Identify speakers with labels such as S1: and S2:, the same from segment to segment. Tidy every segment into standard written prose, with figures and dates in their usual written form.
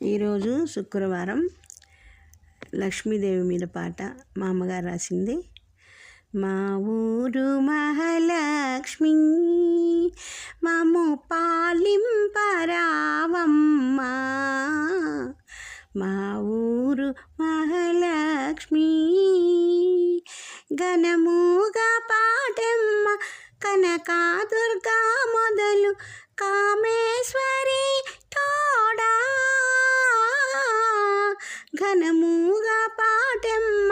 S1: ఈరోజు శుక్రవారం లక్ష్మీదేవి మీద పాట మా అమ్మగారు రాసింది. మా ఊరు మహాలక్ష్మి మమ్ము పాలింపరావమ్మా, మా ఊరు మహాలక్ష్మి ఘనముగా పాటెమ్మ కనకాదుర్గా మొదలు కామేశ్వరి తోడా, ఘనముగా పాటెమ్మ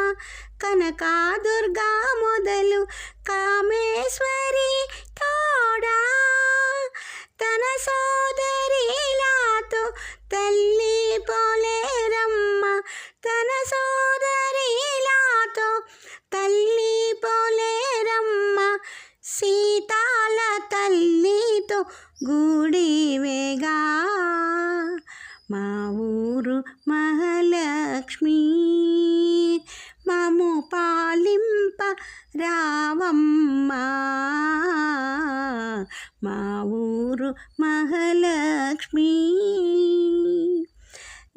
S1: కనకాదుర్గా మొదలు కామేశ్వరి తోడా, తన సోదరిలాతో తల్లి పోలేరమ్మ, తన సోదరిలాతో తల్లి పోలేరమ్మ, సీతాల తల్లితో గుడివేగా, మా ఊరు మహాలక్ష్మి మమ్ము పాలింప రావమ్మా, మా ఊరు మహాలక్ష్మి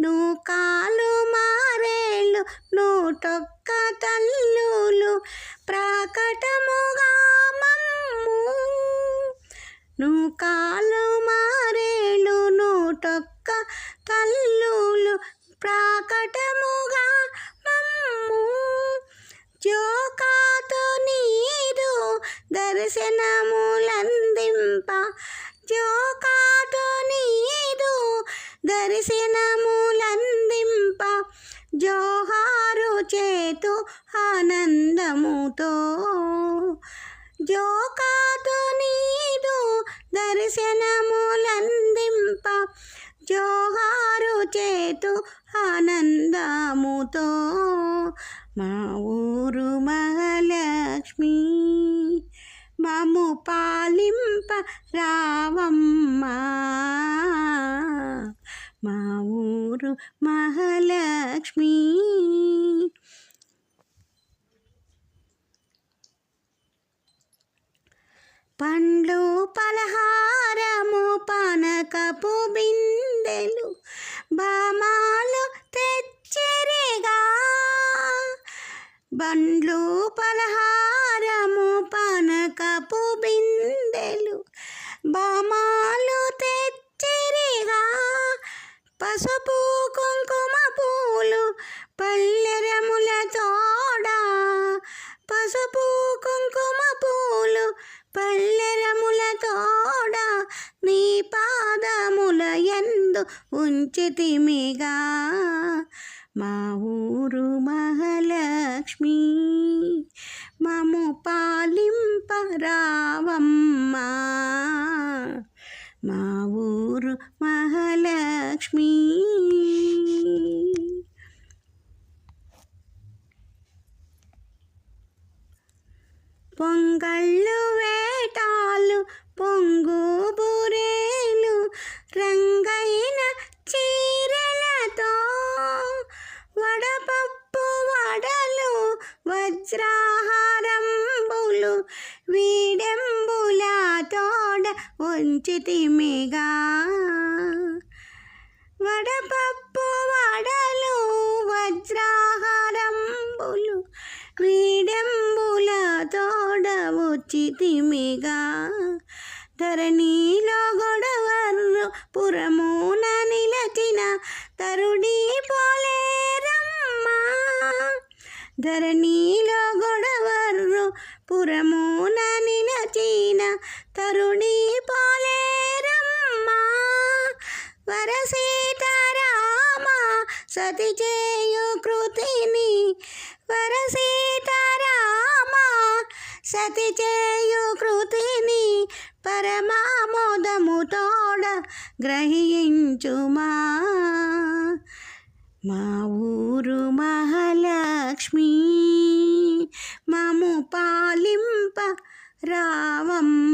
S1: నూకాలు మారేళ్ళు నూటొక్క తల్లులు ప్రాకటముగా మమ్ము, నూకాలు మారేళ్ళు నూటొక్క తల్లులు ప్రాకటముగా మమ్ము, జోకాతో నీరు దర్శనములందింప, జోకాతో నీరు దర్శనములందింప, జోహారు చేతు ఆనందముతో, జోకాతో నీరు దర్శనములందింప, జోహారు చేతు ఆనందముతో, మా ఊరు మహాలక్ష్మి మమ్ము పాలింప రావమ్మా, మా ఊరు మహాలక్ష్మి. పండ్లు పలహారము పానకపు బిందెలు బామాలు తెచ్చిరిగా, బండ్లు పలహారము పానకపు బిందెలు బామాలు తెచ్చిరిగా, పసుపు కుంకుమ పూలు పల్లెరముల తోడా, పసుపు కుంకుమ పూలు పల్లెరముల తోడా, నీ పాదముల యందు ఉంచితిమిగా, మా ఊరు మహాలక్ష్మి మమ్ము పాలింప రావమ్మా, మా ఊరు మహాలక్ష్మి. పొంగళ్ళు వేటాలు పొంగు బురేలు రంగైన చీరలతో, వడపప్పు వడలు వజ్రాహారంబులు వీడెంబుల తోడ ఉంచితిమిగా, వడపప్పు వడలు వజ్రాహారంబులు వీడెంబుల తోడ ఉచితిమిగా, ధరణిలో గొడవర్రు పురమున నిలచిన తరుడి పోలేరమ్మా, ధరణిలో గొడవర్రు పురమున నిలచిన తరుడి పోలేరమ్మా, వరసీతారామ సతి చేయు కృతిని, వరసీతారామ సతి చేయు కృతిని పరమామోదము తోడ గ్రహించుమా, మా ఊరు మహాలక్ష్మి మమ్ము పాలింప రావమ్మ.